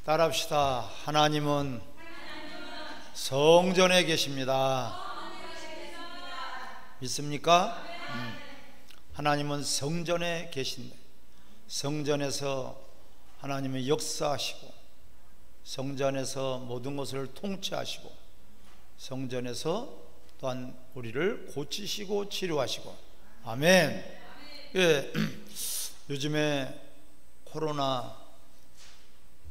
따라합시다. 하나님은 성전에 계십니다. 믿습니까? 하나님은 성전에 계신다. 성전에서 하나님은 역사하시고, 성전에서 모든 것을 통치하시고, 성전에서 또한 우리를 고치시고 치료하시고. 아멘. 예, 요즘에 코로나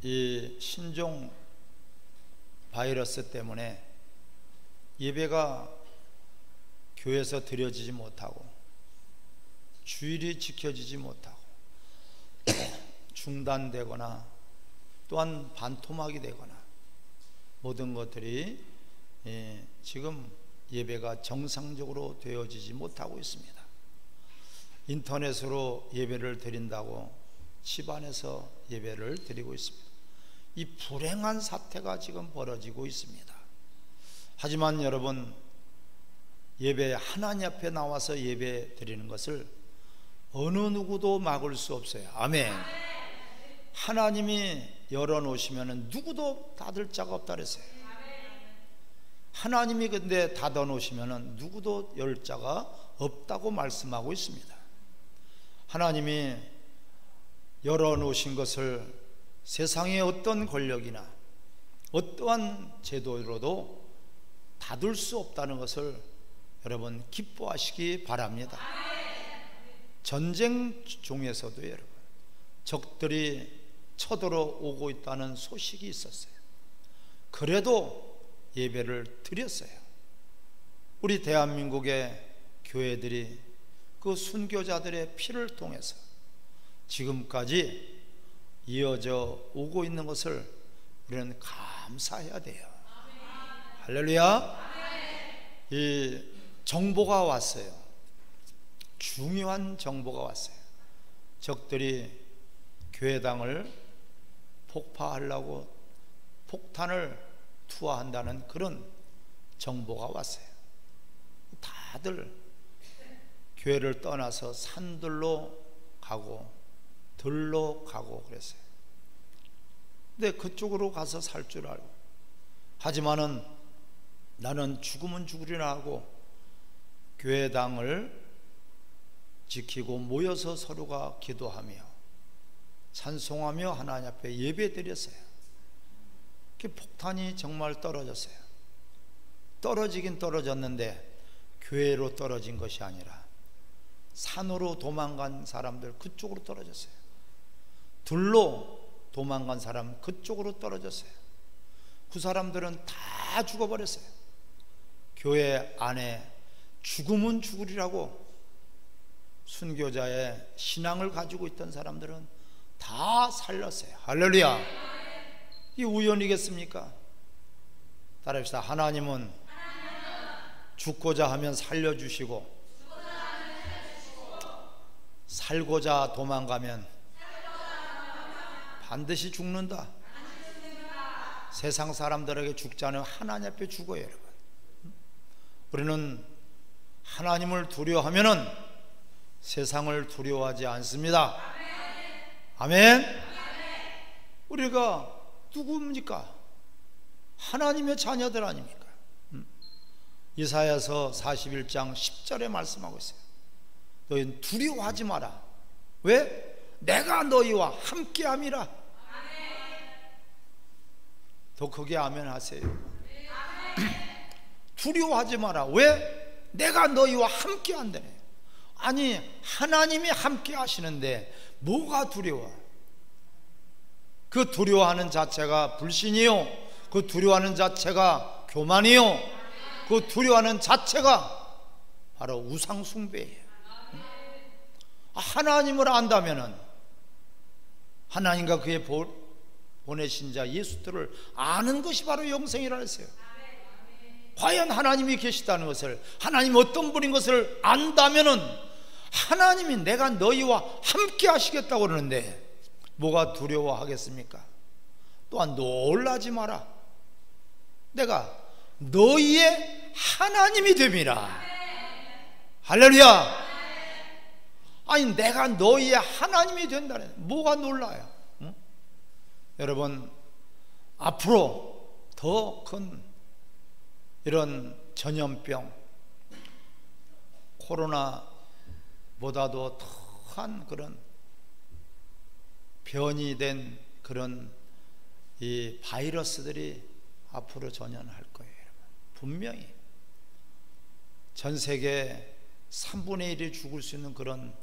이 신종 바이러스 때문에 예배가 교회에서 드려지지 못하고, 주일이 지켜지지 못하고, 중단되거나 또한 반토막이 되거나, 모든 것들이 지금 예배가 정상적으로 되어지지 못하고 있습니다. 인터넷으로 예배를 드린다고 집안에서 예배를 드리고 있습니다. 이 불행한 사태가 지금 벌어지고 있습니다. 하지만 여러분, 예배, 하나님 앞에 나와서 예배 드리는 것을 어느 누구도 막을 수 없어요. 아멘. 하나님이 열어놓으시면 누구도 닫을 자가 없다 그랬어요. 하나님이 근데 닫아놓으시면 누구도 열 자가 없다고 말씀하고 있습니다. 하나님이 열어놓으신 것을 세상의 어떤 권력이나 어떠한 제도로도 닫을 수 없다는 것을 여러분 기뻐하시기 바랍니다. 전쟁 중에서도 여러분, 적들이 쳐들어오고 있다는 소식이 있었어요. 그래도 예배를 드렸어요. 우리 대한민국의 교회들이 그 순교자들의 피를 통해서 지금까지 이어져 오고 있는 것을 우리는 감사해야 돼요. 할렐루야. 이 정보가 왔어요. 중요한 정보가 왔어요. 적들이 교회당을 폭파하려고 폭탄을 투하한다는 그런 정보가 왔어요. 다들 교회를 떠나서 산들로 가고 들로 가고 그랬어요. 근데 그쪽으로 가서 살 줄 알고, 하지만은 나는 죽으면 죽으리라 하고 교회당을 지키고 모여서 서로가 기도하며 찬송하며 하나님 앞에 예배드렸어요. 그 폭탄이 정말 떨어졌어요. 떨어지긴 떨어졌는데 교회로 떨어진 것이 아니라 산으로 도망간 사람들 그쪽으로 떨어졌어요. 들로 도망간 사람 그쪽으로 떨어졌어요. 그 사람들은 다 죽어버렸어요. 교회 안에 죽으면 죽으리라고 순교자의 신앙을 가지고 있던 사람들은 다 살렸어요. 할렐루야. 이게 우연이겠습니까? 따라합시다. 하나님은 죽고자 하면 살려주시고, 살고자 도망가면 반드시 죽는다. 세상 사람들에게 죽지 않으면 하나님 앞에 죽어요. 여러분, 우리는 하나님을 두려워하면은 세상을 두려워하지 않습니다. 아멘. 우리가 누구입니까? 하나님의 자녀들 아닙니까? 이사야서 41장 10절에 말씀하고 있어요. 너희는 두려워하지 마라. 왜? 내가 너희와 함께함이라. 더 크게 아멘 하세요. 두려워하지 마라. 왜? 내가 너희와 함께한다네. 아니, 하나님이 함께 하시는데 뭐가 두려워? 그 두려워하는 자체가 불신이요, 그 두려워하는 자체가 교만이요, 그 두려워하는 자체가 바로 우상숭배예요. 하나님을 안다면은 하나님과 그의 보내신 자 예수들을 아는 것이 바로 영생이라 했어요. 과연 하나님이 계시다는 것을, 하나님 어떤 분인 것을 안다면은 하나님이 내가 너희와 함께 하시겠다고 그러는데 뭐가 두려워하겠습니까? 또한 놀라지 마라. 내가 너희의 하나님이 됨이라. 할렐루야. 아니, 내가 너희의 하나님이 된다네. 뭐가 놀라요? 응? 여러분, 앞으로 더 큰 이런 전염병, 코로나보다도 더한 그런 변이된 그런 이 바이러스들이 앞으로 전염할 거예요. 분명히 전 세계 3분의 1이 죽을 수 있는 그런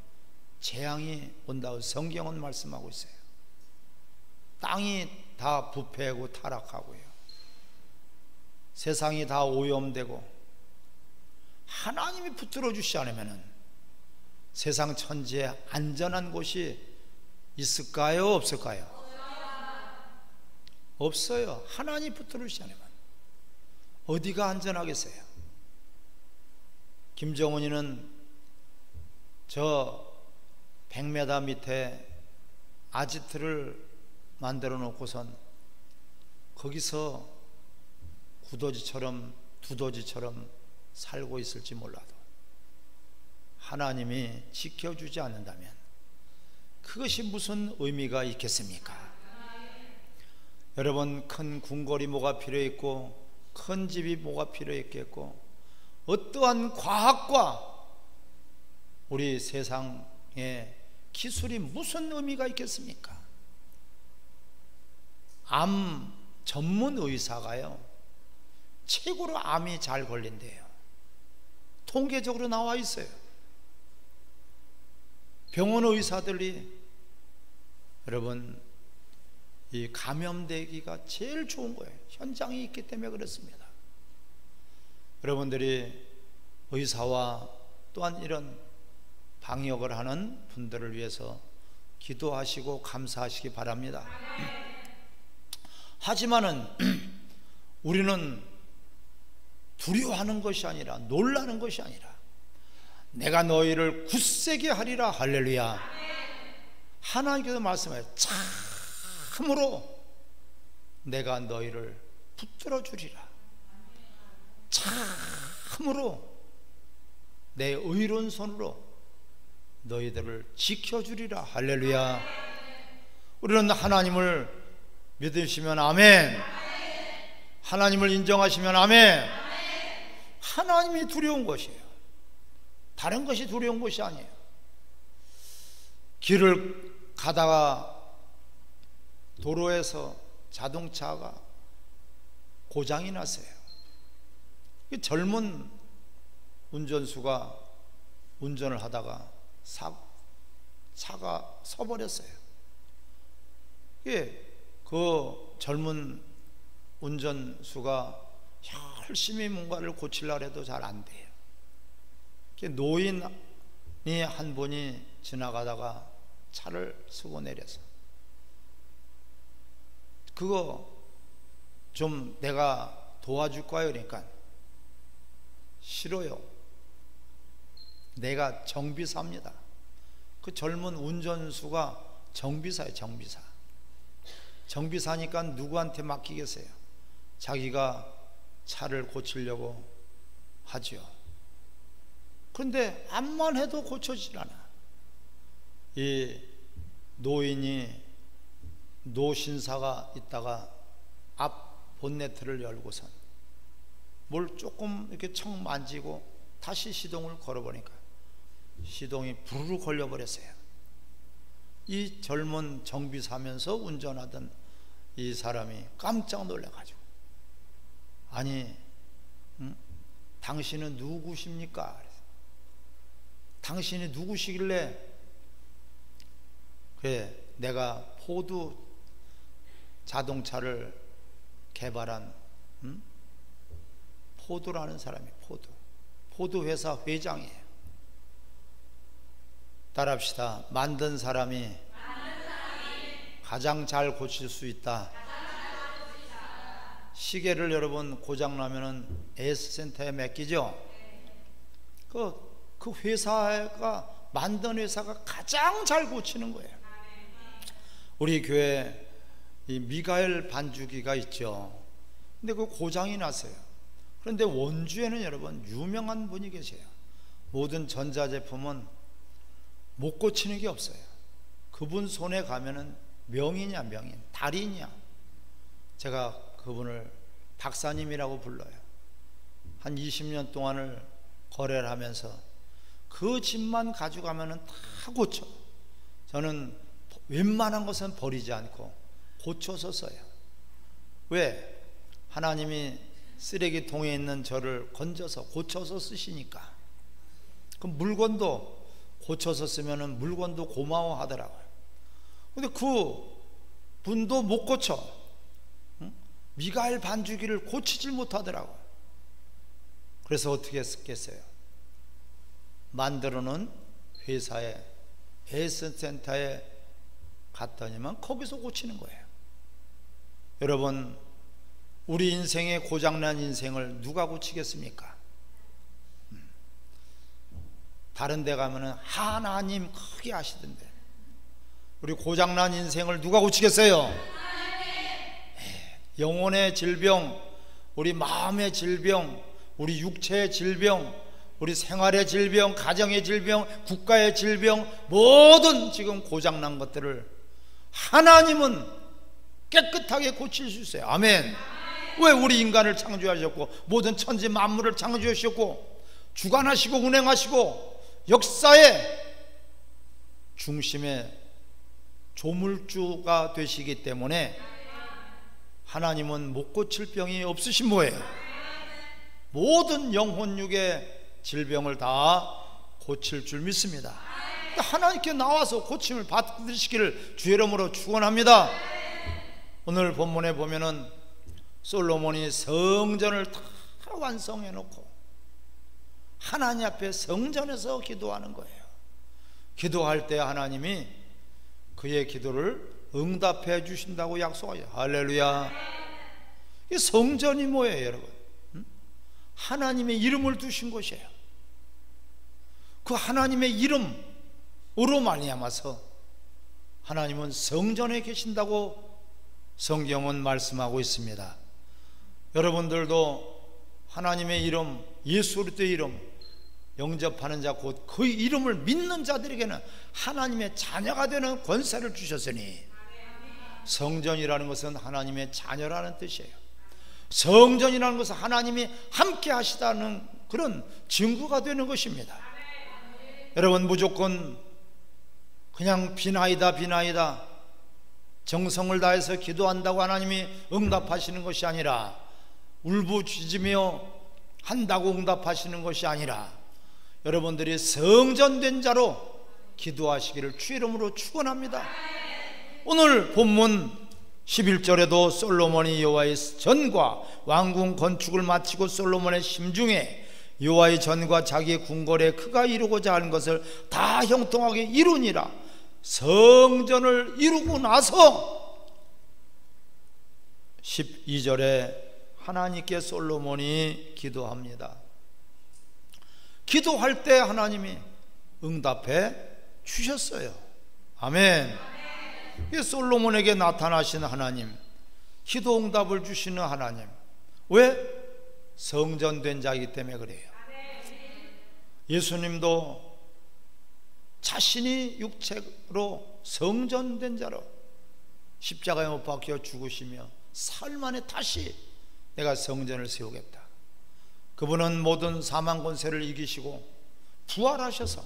재앙이 온다고 성경은 말씀하고 있어요. 땅이 다 부패하고 타락하고요, 세상이 다 오염되고, 하나님이 붙들어 주시지 않으면 세상 천지에 안전한 곳이 있을까요? 없을까요? 없어요. 하나님 붙들어 주시지 않으면 어디가 안전하겠어요? 김정은이는 저 100m 밑에 아지트를 만들어 놓고선 거기서 구더지처럼 두더지처럼 살고 있을지 몰라도 하나님이 지켜주지 않는다면 그것이 무슨 의미가 있겠습니까? 여러분, 큰 궁궐이 뭐가 필요했고 큰 집이 뭐가 필요했겠고 어떠한 과학과 우리 세상에 기술이 무슨 의미가 있겠습니까? 암 전문 의사가요, 최고로 암이 잘 걸린대요. 통계적으로 나와 있어요. 병원 의사들이 여러분 이 감염되기가 제일 좋은 거예요. 현장에 있기 때문에 그렇습니다. 여러분들이 의사와 또한 이런 방역을 하는 분들을 위해서 기도하시고 감사하시기 바랍니다. 하지만은 우리는 두려워하는 것이 아니라, 놀라는 것이 아니라, 내가 너희를 굳세게 하리라. 할렐루야. 하나님께서 말씀하세요. 참으로 내가 너희를 붙들어 주리라. 참으로 내 의로운 손으로 너희들을 지켜주리라. 할렐루야. 우리는 하나님을 믿으시면 아멘, 하나님을 인정하시면 아멘. 하나님이 두려운 것이에요. 다른 것이 두려운 것이 아니에요. 길을 가다가 도로에서 자동차가 고장이 났어요. 젊은 운전수가 운전을 하다가 차가 서버렸어요. 그 젊은 운전수가 열심히 뭔가를 고치려고 해도 잘 안 돼요. 노인이 한 분이 지나가다가 차를 쓰고 내려서 그거 좀 내가 도와줄 거예요. 그러니까 싫어요. 내가 정비사입니다. 그 젊은 운전수가 정비사예요. 정비사니까 누구한테 맡기겠어요? 자기가 차를 고치려고 하죠. 그런데 암만 해도 고쳐지질 않아. 이 노인이 노신사가 있다가 앞 본네트를 열고선 뭘 조금 이렇게 청 만지고 다시 시동을 걸어보니까 시동이 부르르 걸려버렸어요. 이 젊은 정비사면서 운전하던 이 사람이 깜짝 놀라가지고, 아니, 당신은 누구십니까? 당신이 누구시길래? 그래, 내가 포드 자동차를 개발한 포드라는 사람이에요. 포드 회사 회장이에요. 따라합시다. 만든 사람이 가장 잘 고칠 수 있다. 시계를 여러분 고장나면은 에이스센터에 맡기죠. 그 회사가, 만든 회사가 가장 잘 고치는 거예요. 우리 교회 이 미가엘 반죽기가 있죠. 근데 그 고장이 났어요. 그런데 원주에는 여러분 유명한 분이 계세요. 모든 전자제품은 못 고치는 게 없어요. 그분 손에 가면은 명인이야, 명인, 달인이야. 제가 그분을 박사님이라고 불러요. 한 20년 동안을 거래를 하면서 그 집만 가져가면 다 고쳐. 저는 웬만한 것은 버리지 않고 고쳐서 써요. 왜? 하나님이 쓰레기통에 있는 저를 건져서 고쳐서 쓰시니까. 그 물건도 고쳐서 쓰면 물건도 고마워하더라고요. 근데 그 분도 못 고쳐. 미가엘 반주기를 고치질 못하더라고요. 그래서 어떻게 했겠어요? 만들어 놓은 회사에, 에센센터에 갔더니만 거기서 고치는 거예요. 여러분, 우리 인생의 고장난 인생을 누가 고치겠습니까? 다른 데 가면은 하나님 크게 하시던데, 우리 고장난 인생을 누가 고치겠어요? 영혼의 질병, 우리 마음의 질병, 우리 육체의 질병, 우리 생활의 질병, 가정의 질병, 국가의 질병, 모든 지금 고장난 것들을 하나님은 깨끗하게 고칠 수 있어요. 아멘. 왜? 우리 인간을 창조하셨고 모든 천지 만물을 창조하셨고 주관하시고 운행하시고 역사의 중심에 조물주가 되시기 때문에 하나님은 못 고칠 병이 없으신 거예요. 모든 영혼육의 질병을 다 고칠 줄 믿습니다. 하나님께 나와서 고침을 받으시기를 주의 이름으로 축원합니다. 오늘 본문에 보면은 솔로몬이 성전을 다 완성해 놓고 하나님 앞에 성전에서 기도하는 거예요. 기도할 때 하나님이 그의 기도를 응답해 주신다고 약속하죠. 할렐루야. 이 성전이 뭐예요, 여러분? 하나님의 이름을 두신 곳이에요. 그 하나님의 이름으로 말미암아서 하나님은 성전에 계신다고 성경은 말씀하고 있습니다. 여러분들도 하나님의 이름, 예수 그리스도의 이름 영접하는 자, 곧 그 이름을 믿는 자들에게는 하나님의 자녀가 되는 권세를 주셨으니, 성전이라는 것은 하나님의 자녀라는 뜻이에요. 성전이라는 것은 하나님이 함께 하시다는 그런 증거가 되는 것입니다. 여러분, 무조건 그냥 비나이다 비나이다 정성을 다해서 기도한다고 하나님이 응답하시는 것이 아니라, 울부짖으며 한다고 응답하시는 것이 아니라, 여러분들이 성전된 자로 기도하시기를 주의 이름으로 축원합니다. 오늘 본문 11절에도 솔로몬이 여호와의 전과 왕궁 건축을 마치고 솔로몬의 심중에 여호와의 전과 자기의 궁궐에 그가 이루고자 하는 것을 다 형통하게 이루니라. 성전을 이루고 나서 12절에 하나님께 솔로몬이 기도합니다. 기도할 때 하나님이 응답해 주셨어요. 아멘. 솔로몬에게 나타나신 하나님, 기도 응답을 주시는 하나님. 왜? 성전된 자이기 때문에 그래요. 예수님도 자신이 육체로 성전된 자로 십자가에 못 박혀 죽으시며 사흘 만에 다시 내가 성전을 세우겠다. 그분은 모든 사망 권세를 이기시고 부활하셔서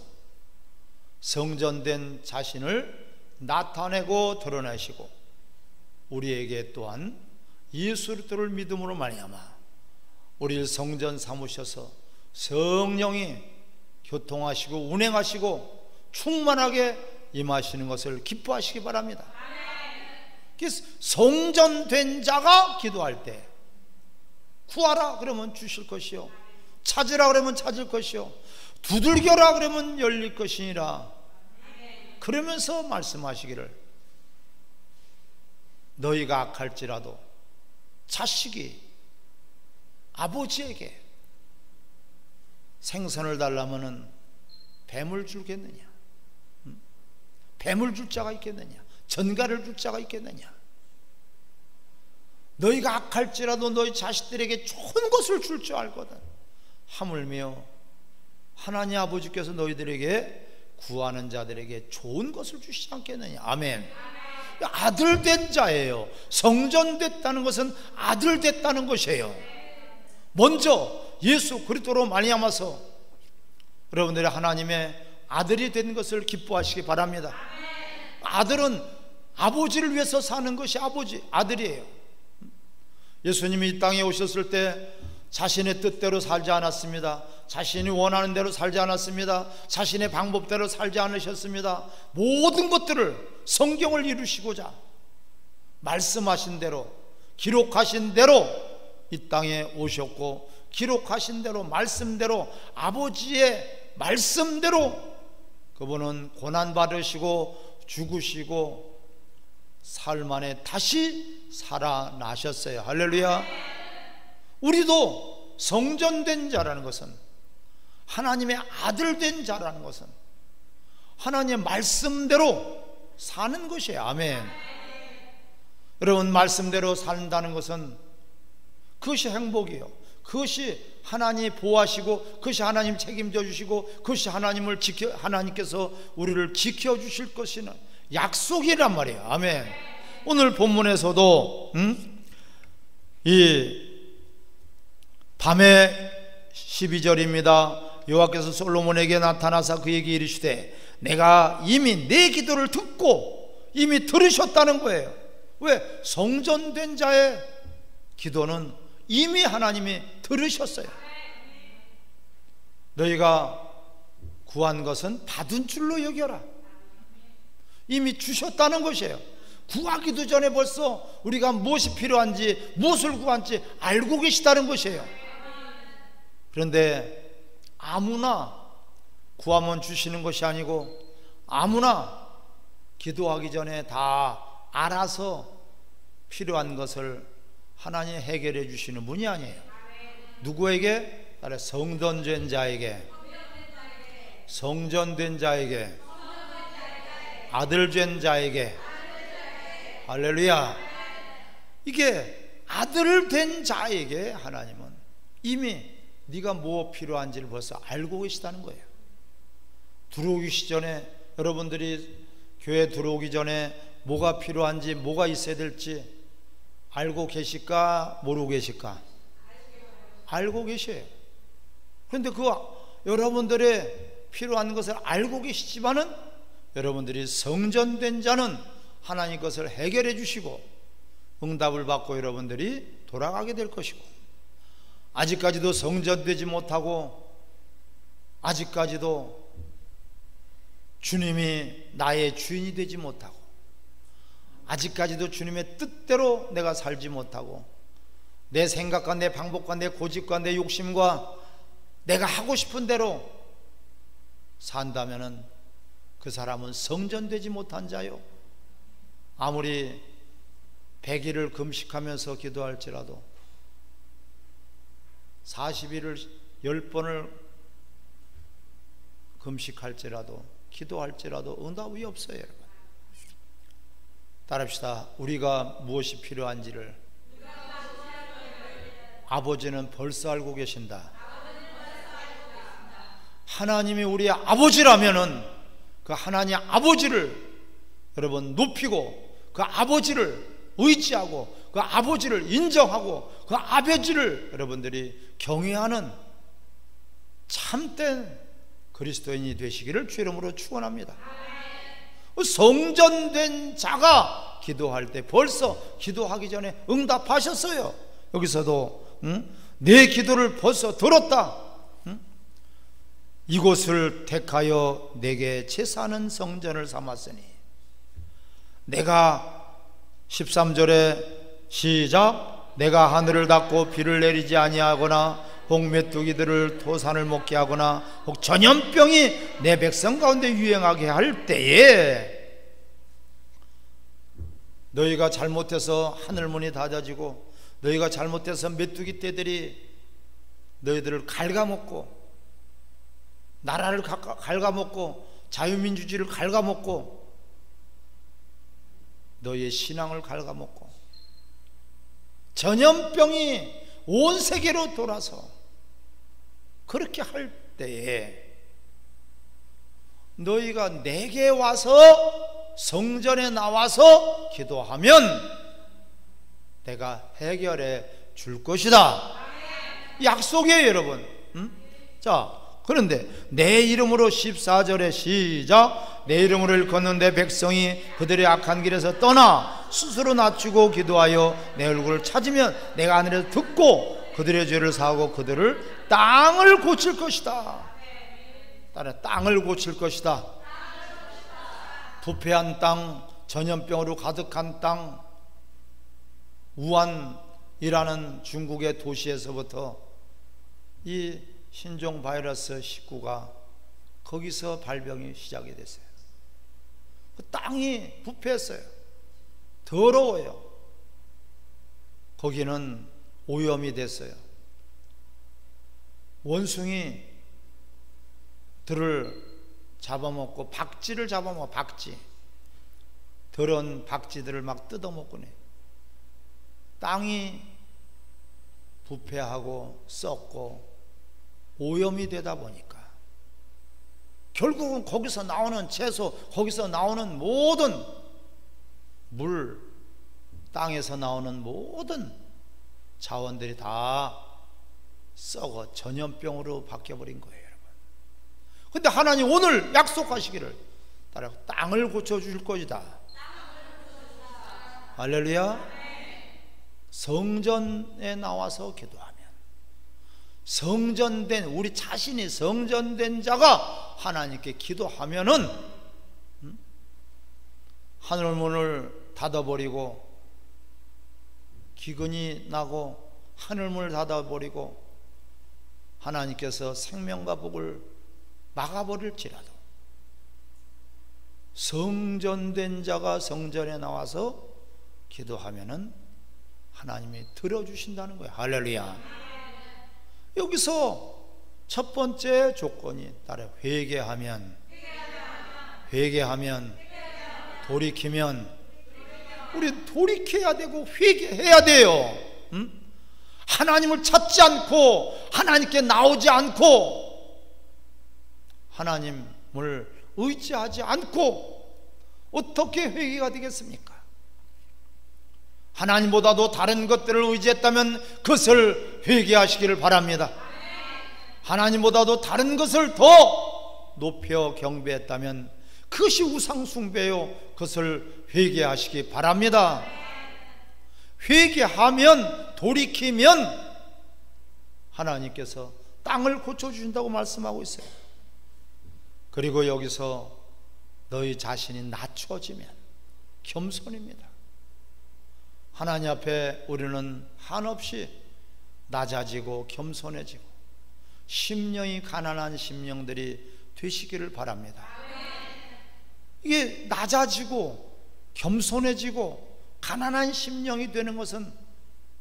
성전된 자신을 나타내고 드러내시고 우리에게 또한 예수 그리스도를 믿음으로 말미암아 우리를 성전 삼으셔서 성령이 교통하시고 운행하시고 충만하게 임하시는 것을 기뻐하시기 바랍니다. 성전된 자가 기도할 때 구하라 그러면 주실 것이요, 찾으라 그러면 찾을 것이요, 두들겨라 그러면 열릴 것이니라. 그러면서 말씀하시기를, 너희가 악할지라도 자식이 아버지에게 생선을 달라면은 뱀을 주겠느냐? 뱀을 줄 자가 있겠느냐? 전갈을 줄 자가 있겠느냐? 너희가 악할지라도 너희 자식들에게 좋은 것을 줄 줄 알거든. 하물며 하나님 아버지께서 너희들에게 구하는 자들에게 좋은 것을 주시지 않겠느냐? 아멘. 아들 된 자예요. 성전됐다는 것은 아들 됐다는 것이에요. 먼저 예수 그리스도로 말미암아서 여러분들이 하나님의 아들이 된 것을 기뻐하시기 바랍니다. 아들은 아버지를 위해서 사는 것이 아들이에요. 예수님이 이 땅에 오셨을 때 자신의 뜻대로 살지 않았습니다. 자신이 원하는 대로 살지 않았습니다. 자신의 방법대로 살지 않으셨습니다. 모든 것들을 성경을 이루시고자 말씀하신 대로, 기록하신 대로 이 땅에 오셨고, 기록하신 대로, 말씀대로, 아버지의 말씀대로 그분은 고난받으시고 죽으시고 삶 안에 다시 살아나셨어요. 할렐루야. 우리도 성전된 자라는 것은, 하나님의 아들 된 자라는 것은 하나님의 말씀대로 사는 것이에요. 아멘. 여러분, 말씀대로 산다는 것은 그것이 행복이에요. 그것이 하나님이 보호하시고, 그것이 하나님 책임져 주시고, 그것이 하나님께서 우리를 지켜주실 것이는 약속이란 말이에요. 아멘. 오늘 본문에서도 이 밤에 12절입니다. 여호와께서 솔로몬에게 나타나사 그에게 이르시되 내가 이미 내 기도를 듣고, 이미 들으셨다는 거예요. 왜? 성전된 자의 기도는 이미 하나님이 들으셨어요. 너희가 구한 것은 받은 줄로 여겨라. 이미 주셨다는 것이에요. 구하기도 전에 벌써 우리가 무엇이 필요한지, 무엇을 구한지 알고 계시다는 것이에요. 그런데 아무나 구하면 주시는 것이 아니고, 아무나 기도하기 전에 다 알아서 필요한 것을 하나님이 해결해 주시는 분이 아니에요. 누구에게? 성전된 자에게, 성전된 자에게, 아들 된 자에게. 할렐루야. 이게 아들 된 자에게 하나님은 이미 네가 뭐 필요한지를 벌써 알고 계시다는 거예요. 들어오기 전에, 여러분들이 교회 들어오기 전에 뭐가 필요한지, 뭐가 있어야 될지 알고 계실까? 모르고 계실까? 알고 계셔요. 그런데 그 여러분들의 필요한 것을 알고 계시지만은, 여러분들이 성전된 자는 하나님 것을 해결해 주시고 응답을 받고 여러분들이 돌아가게 될 것이고, 아직까지도 성전되지 못하고, 아직까지도 주님이 나의 주인이 되지 못하고, 아직까지도 주님의 뜻대로 내가 살지 못하고, 내 생각과 내 방법과 내 고집과 내 욕심과 내가 하고 싶은 대로 산다면은 그 사람은 성전되지 못한 자요. 아무리 100일을 금식하면서 기도할지라도, 40일을 10번을 금식할지라도, 기도할지라도 응답이 없어요. 여러분, 따라합시다. 우리가 무엇이 필요한지를 아버지는 벌써 알고 계신다. 하나님이 우리의 아버지라면은 그 하나님 아버지를 여러분 높이고, 그 아버지를 의지하고, 그 아버지를 인정하고, 그 아버지를 여러분들이 경외하는 참된 그리스도인이 되시기를 주 이름으로 축원합니다. 성전된 자가 기도할 때 벌써 기도하기 전에 응답하셨어요. 여기서도 내 기도를 벌써 들었다. 이곳을 택하여 내게 제사하는 성전을 삼았으니, 내가 13절에 시작, 내가 하늘을 닫고 비를 내리지 아니하거나 혹 메뚜기들을 토산을 먹게 하거나 혹 전염병이 내 백성 가운데 유행하게 할 때에, 너희가 잘못해서 하늘문이 닫아지고, 너희가 잘못해서 메뚜기 떼들이 너희들을 갉아먹고, 나라를 갉아먹고, 자유민주주의를 갉아먹고, 너희의 신앙을 갉아먹고, 전염병이 온 세계로 돌아서 그렇게 할 때에 너희가 내게 와서 성전에 나와서 기도하면 내가 해결해 줄 것이다. 약속이에요, 여러분. 자, 그런데 내 이름으로 14절에 시작. 내 이름으로 일컫는 내 백성이 그들의 악한 길에서 떠나 스스로 낮추고 기도하여 내 얼굴을 찾으면 내가 하늘에서 듣고 그들의 죄를 사하고 그들을 땅을 고칠 것이다. 따라 땅을 고칠 것이다. 부패한 땅, 전염병으로 가득한 땅, 우한이라는 중국의 도시에서부터 이 신종 바이러스 19가 거기서 발병이 시작이 됐어요. 그 땅이 부패했어요. 더러워요. 거기는 오염이 됐어요. 원숭이 들을 잡아먹고 박쥐를 잡아먹어. 박쥐, 더러운 박쥐들을 막 뜯어먹고 내. 땅이 부패하고 썩고 오염이 되다 보니까 결국은 거기서 나오는 채소, 거기서 나오는 모든 물, 땅에서 나오는 모든 자원들이 다 썩어 전염병으로 바뀌어버린 거예요, 여러분. 근데 하나님 오늘 약속하시기를 따라 땅을 고쳐줄 것이다. 할렐루야. 성전에 나와서 기도하면, 성전된, 우리 자신이 성전된 자가 하나님께 기도하면은 하늘문을 닫아버리고, 기근이 나고 하늘문을 닫아버리고 하나님께서 생명과 복을 막아버릴지라도 성전된 자가 성전에 나와서 기도하면은 하나님이 들어주신다는 거예요. 할렐루야. 여기서 첫 번째 조건이 따라 회개하면, 돌이키면, 우리 돌이켜야 되고 회개해야 돼요. 하나님을 찾지 않고 하나님께 나오지 않고 하나님을 의지하지 않고 어떻게 회개가 되겠습니까? 하나님보다도 다른 것들을 의지했다면 그것을 회개하시기를 바랍니다. 하나님보다도 다른 것을 더 높여 경배했다면 그것이 우상숭배요, 그것을 회개하시기 바랍니다. 회개하면, 돌이키면 하나님께서 땅을 고쳐주신다고 말씀하고 있어요. 그리고 여기서 너희 자신이 낮춰지면, 겸손입니다. 하나님 앞에 우리는 한없이 낮아지고 겸손해지고 심령이 가난한 심령들이 되시기를 바랍니다. 이게 낮아지고 겸손해지고 가난한 심령이 되는 것은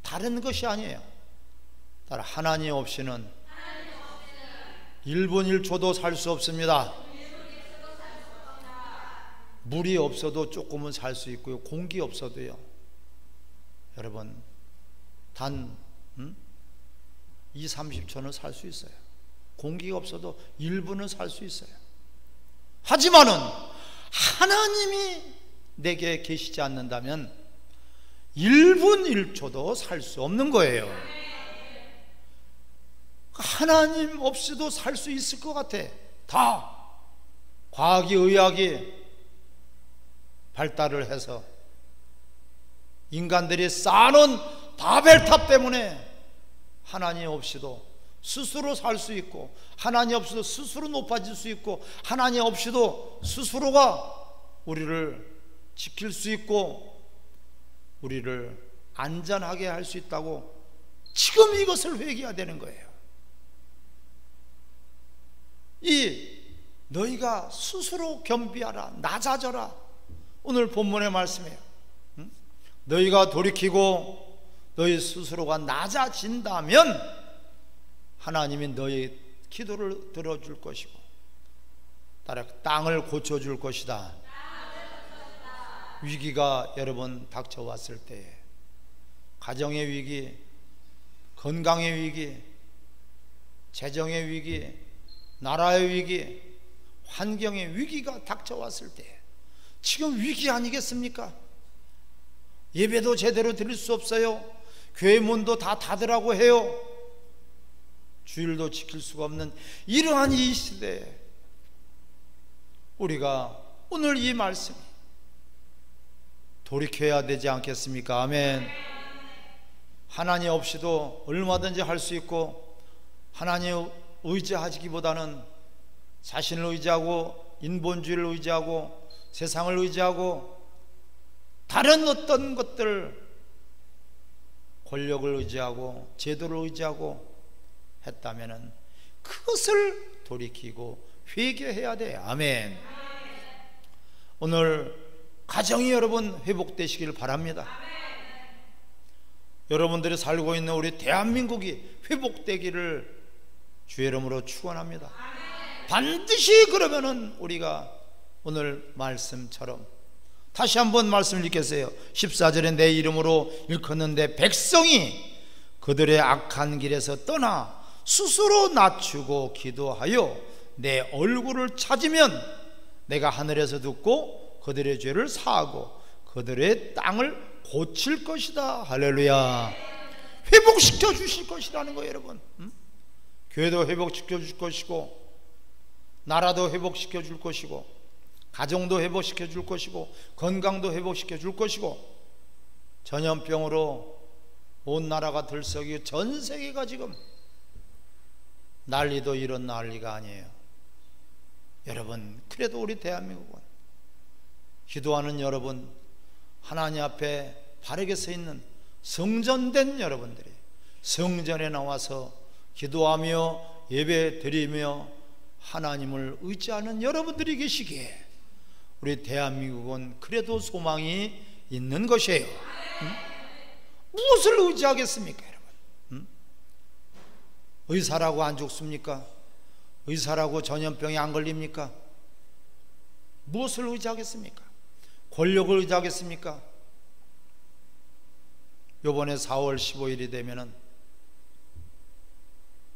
다른 것이 아니에요. 따라 하나님 없이는 1분 1초도 살 수 없습니다. 물이 없어도 조금은 살 수 있고요, 공기 없어도요. 여러분 단 20-30초는 살 수 있어요. 공기가 없어도 1분은 살 수 있어요. 하지만은 하나님이 내게 계시지 않는다면 1분 1초도 살 수 없는 거예요. 하나님 없이도 살 수 있을 것 같아. 다 과학이, 의학이 발달을 해서 인간들이 쌓아놓은 바벨탑 때문에 하나님 없이도 스스로 살 수 있고, 하나님 없이도 스스로 높아질 수 있고, 하나님 없이도 스스로가 우리를 지킬 수 있고 우리를 안전하게 할 수 있다고, 지금 이것을 회개해야 되는 거예요. 이 너희가 스스로 겸비하라, 낮아져라, 오늘 본문의 말씀이에요. 너희가 돌이키고 너희 스스로가 낮아진다면 하나님이 너희 기도를 들어줄 것이고 따라 땅을 고쳐줄 것이다. 위기가 여러분 닥쳐왔을 때, 가정의 위기, 건강의 위기, 재정의 위기, 나라의 위기, 환경의 위기가 닥쳐왔을 때 지금 위기 아니겠습니까? 예배도 제대로 드릴 수 없어요. 교회 문도 다 닫으라고 해요. 주일도 지킬 수가 없는 이러한 이 시대에 우리가 오늘 이 말씀이 돌이켜야 되지 않겠습니까? 아멘. 하나님 없이도 얼마든지 할 수 있고, 하나님 의지하기보다는 자신을 의지하고 인본주의를 의지하고 세상을 의지하고 다른 어떤 것들, 권력을 의지하고 제도를 의지하고 했다면 그것을 돌이키고 회개해야 돼요. 아멘. 오늘 가정이 여러분 회복되시길 바랍니다. 여러분들이 살고 있는 우리 대한민국이 회복되기를 주의 이름으로 축원합니다. 반드시 그러면은 우리가 오늘 말씀처럼 다시 한번 말씀을 읽겠어요. 14절에 내 이름으로 일컫는데 백성이 그들의 악한 길에서 떠나 스스로 낮추고 기도하여 내 얼굴을 찾으면 내가 하늘에서 듣고 그들의 죄를 사하고 그들의 땅을 고칠 것이다. 할렐루야. 회복시켜 주실 것이라는 거예요, 여러분. 교회도 회복시켜 줄 것이고, 나라도 회복시켜 줄 것이고, 가정도 회복시켜 줄 것이고, 건강도 회복시켜 줄 것이고, 전염병으로 온 나라가 들썩이고 전 세계가 지금 난리도 이런 난리가 아니에요. 여러분, 그래도 우리 대한민국은 기도하는 여러분, 하나님 앞에 바르게 서 있는 성전된 여러분들이 성전에 나와서 기도하며 예배 드리며 하나님을 의지하는 여러분들이 계시기에 우리 대한민국은 그래도 소망이 있는 것이에요. 무엇을 의지하겠습니까, 여러분? 의사라고 안 죽습니까? 의사라고 전염병에 안 걸립니까? 무엇을 의지하겠습니까? 권력을 의지하겠습니까? 요번에 4월 15일이 되면은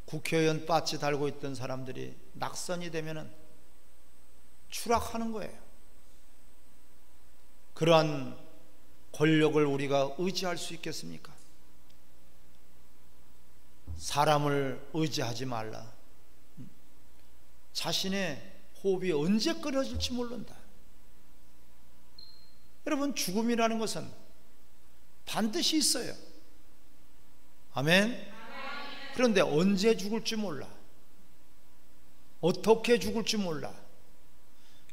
국회의원 배지 달고 있던 사람들이 낙선이 되면은 추락하는 거예요. 그러한 권력을 우리가 의지할 수 있겠습니까? 사람을 의지하지 말라. 자신의 호흡이 언제 끊어질지 모른다. 여러분, 죽음이라는 것은 반드시 있어요. 아멘. 그런데 언제 죽을지 몰라. 어떻게 죽을지 몰라.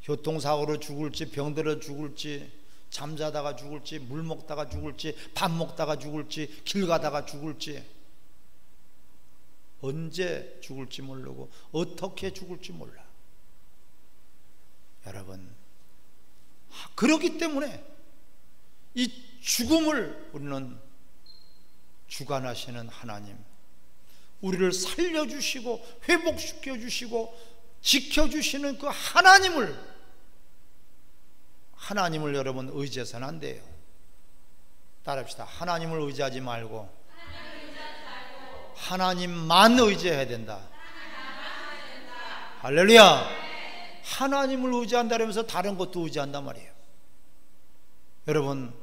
교통사고로 죽을지, 병들어 죽을지, 잠자다가 죽을지, 물 먹다가 죽을지, 밥 먹다가 죽을지, 길 가다가 죽을지, 언제 죽을지 모르고 어떻게 죽을지 몰라. 여러분, 그렇기 때문에 이 죽음을 우리는 주관하시는 하나님, 우리를 살려주시고 회복시켜주시고 지켜주시는 그 하나님을 여러분 의지해서는 안 돼요. 따라합시다. 하나님을 의지하지 말고 하나님만 의지해야 된다. 할렐루야. 하나님을 의지한다면서 다른 것도 의지한단 말이에요. 여러분,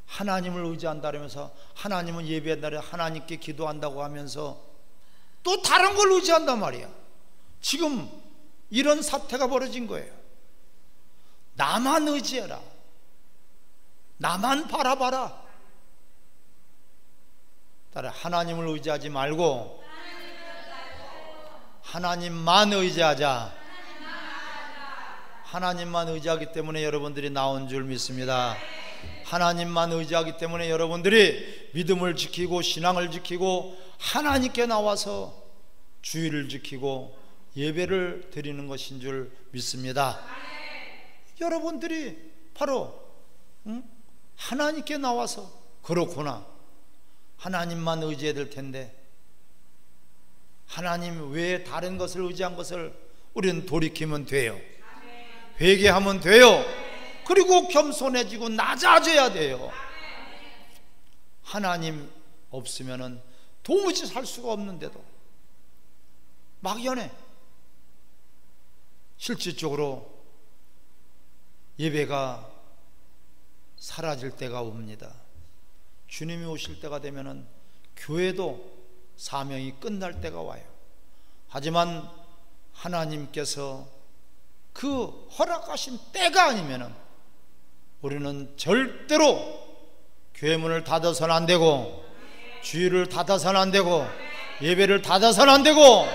하나님을 의지한다면서 하나님은 예배한다며 하나님께 기도한다고 하면서 또 다른 걸 의지한단 말이야. 지금 이런 사태가 벌어진 거예요. 나만 의지해라. 나만 바라봐라. 따라 하나님을 의지하지 말고 하나님만 의지하자. 하나님만 의지하기 때문에 여러분들이 나온 줄 믿습니다. 하나님만 의지하기 때문에 여러분들이 믿음을 지키고 신앙을 지키고 하나님께 나와서 주의를 지키고 예배를 드리는 것인 줄 믿습니다. 여러분들이 바로 하나님께 나와서 그렇구나, 하나님만 의지해야 될 텐데 하나님 외에 다른 것을 의지한 것을 우리는 돌이키면 돼요. 회개하면 돼요. 그리고 겸손해지고 낮아져야 돼요. 하나님 없으면은 도무지 살 수가 없는데도 막연해. 실질적으로 예배가 사라질 때가 옵니다. 주님이 오실 때가 되면은 교회도 사명이 끝날 때가 와요. 하지만 하나님께서 그 허락하신 때가 아니면은 우리는 절대로 교회 문을 닫아서는 안 되고, 주일을 닫아서는 안 되고, 예배를 닫아서는 안 되고,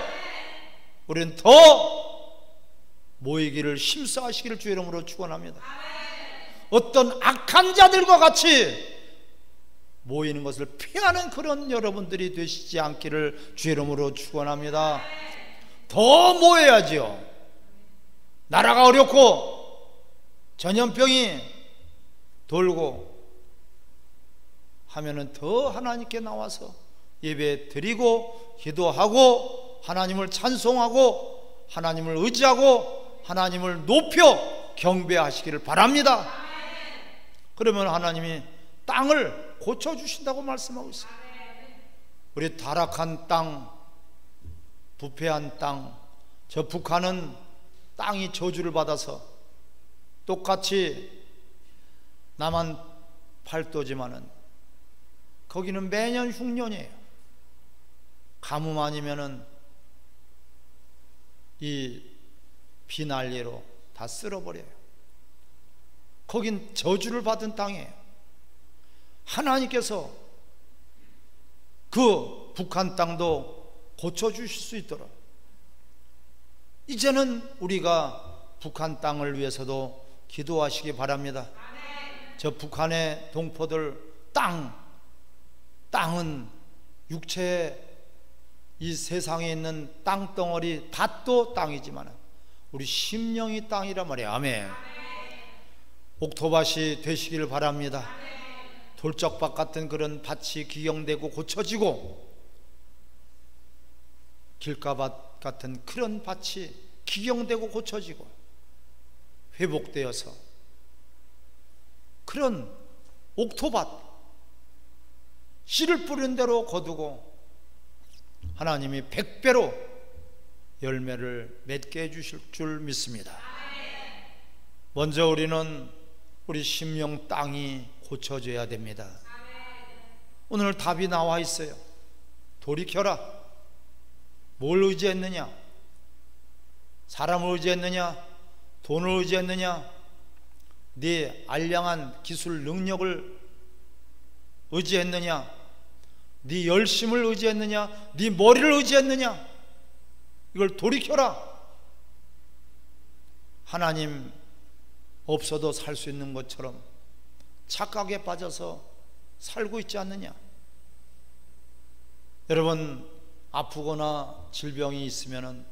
우리는 더 모이기를 힘써하시기를 주 이름으로 축원합니다. 어떤 악한 자들과 같이 모이는 것을 피하는 그런 여러분들이 되시지 않기를 주 이름으로 축원합니다. 더 모여야지요. 나라가 어렵고 전염병이 돌고 하면은 더 하나님께 나와서 예배 드리고 기도하고 하나님을 찬송하고 하나님을 의지하고 하나님을 높여 경배하시기를 바랍니다. 그러면 하나님이 땅을 고쳐주신다고 말씀하고 있어요. 우리 타락한 땅, 부패한 땅, 저 북한은 땅이 저주를 받아서 똑같이 남한 팔도지만은 거기는 매년 흉년이에요. 가뭄 아니면은 이 비난리로 다 쓸어버려요. 거긴 저주를 받은 땅이에요. 하나님께서 그 북한 땅도 고쳐주실 수 있도록 이제는 우리가 북한 땅을 위해서도 기도하시기 바랍니다. 저 북한의 동포들 땅은 육체의 이 세상에 있는 땅덩어리 밭도 땅이지만 우리 심령이 땅이란 말이에요. 아멘. 옥토밭이 되시기를 바랍니다. 돌적밭 같은 그런 밭이 기경되고 고쳐지고 길가밭 같은 그런 밭이 기경되고 고쳐지고 회복되어서 그런 옥토밭 씨를 뿌린 대로 거두고 하나님이 100배로 열매를 맺게 해주실 줄 믿습니다. 먼저 우리는 우리 심령 땅이 고쳐져야 됩니다. 오늘 답이 나와 있어요. 돌이켜라. 뭘 의지했느냐? 사람을 의지했느냐? 돈을 의지했느냐? 네 알량한 기술 능력을 의지했느냐? 네 열심을 의지했느냐? 네 머리를 의지했느냐? 이걸 돌이켜라. 하나님 없어도 살 수 있는 것처럼 착각에 빠져서 살고 있지 않느냐? 여러분 아프거나 질병이 있으면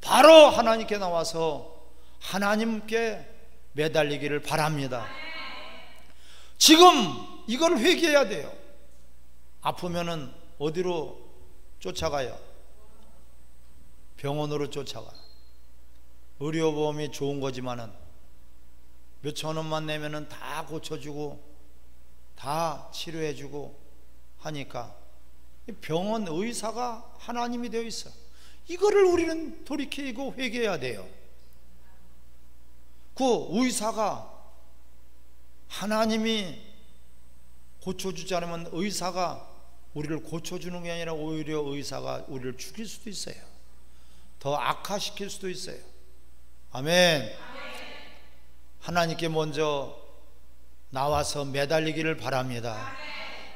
바로 하나님께 나와서 하나님께 매달리기를 바랍니다. 지금 이걸 회개해야 돼요. 아프면은 어디로 쫓아가요? 병원으로 쫓아가. 의료보험이 좋은 거지만은 몇천 원만 내면은 다 고쳐주고 다 치료해주고 하니까 병원 의사가 하나님이 되어 있어. 이거를 우리는 돌이키고 회개해야 돼요. 그 의사가 하나님이 고쳐주지 않으면 의사가 우리를 고쳐주는 게 아니라 오히려 의사가 우리를 죽일 수도 있어요. 더 악화시킬 수도 있어요. 아멘. 하나님께 먼저 나와서 매달리기를 바랍니다.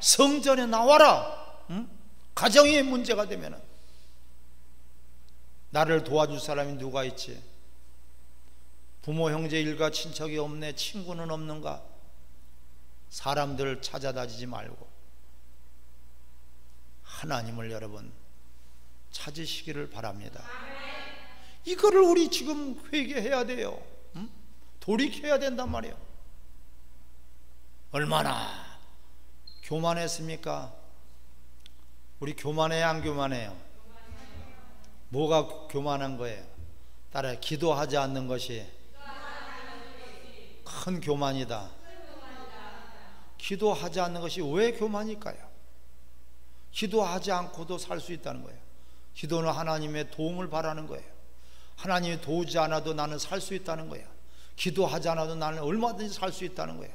성전에 나와라. 가정이 문제가 되면 나를 도와줄 사람이 누가 있지? 부모, 형제, 일가, 친척이 없네, 친구는 없는가? 사람들 찾아다니지 말고 하나님을 여러분 찾으시기를 바랍니다. 이거를 우리 지금 회개해야 돼요. 돌이켜야 된단 말이에요. 얼마나 교만했습니까? 우리 교만해요, 안 교만해요? 뭐가 교만한 거예요? 따라 기도하지 않는 것이 큰 교만이다. 기도하지 않는 것이 왜 교만일까요? 기도하지 않고도 살 수 있다는 거예요. 기도는 하나님의 도움을 바라는 거예요. 하나님이 도우지 않아도 나는 살 수 있다는 거예요. 기도하지 않아도 나는 얼마든지 살 수 있다는 거예요.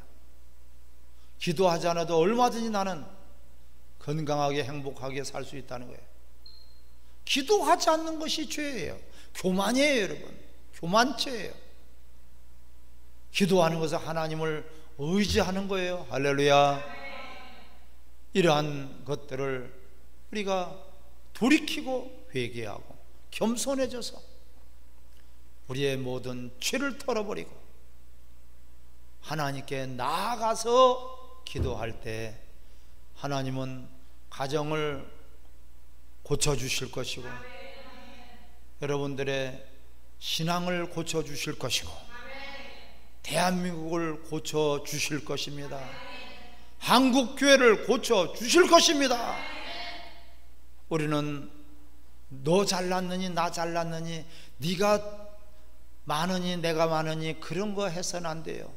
기도하지 않아도 얼마든지 나는 건강하게 행복하게 살 수 있다는 거예요. 기도하지 않는 것이 죄예요. 교만이에요, 여러분. 교만죄예요. 기도하는 것은 하나님을 의지하는 거예요. 할렐루야. 이러한 것들을 우리가 돌이키고 회개하고 겸손해져서 우리의 모든 죄를 털어버리고 하나님께 나아가서 기도할 때 하나님은 가정을 고쳐주실 것이고 여러분들의 신앙을 고쳐주실 것이고 대한민국을 고쳐주실 것입니다. 한국교회를 고쳐주실 것입니다. 우리는 너 잘났느니 나 잘났느니 네가 많으니 내가 많으니 그런 거 해서는 안 돼요.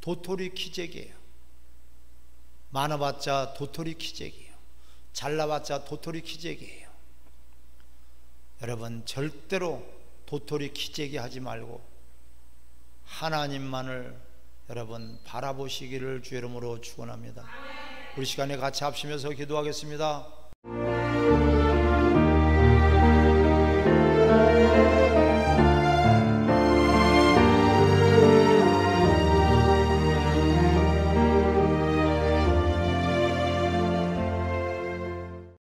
도토리 키재기예요. 많아봤자 도토리 키재기예요. 잘나봤자 도토리 키재기예요. 여러분 절대로 도토리 키재기 하지 말고 하나님만을 여러분 바라보시기를 주의 이름으로 축원합니다. 우리 시간에 같이 합심해서 기도하겠습니다.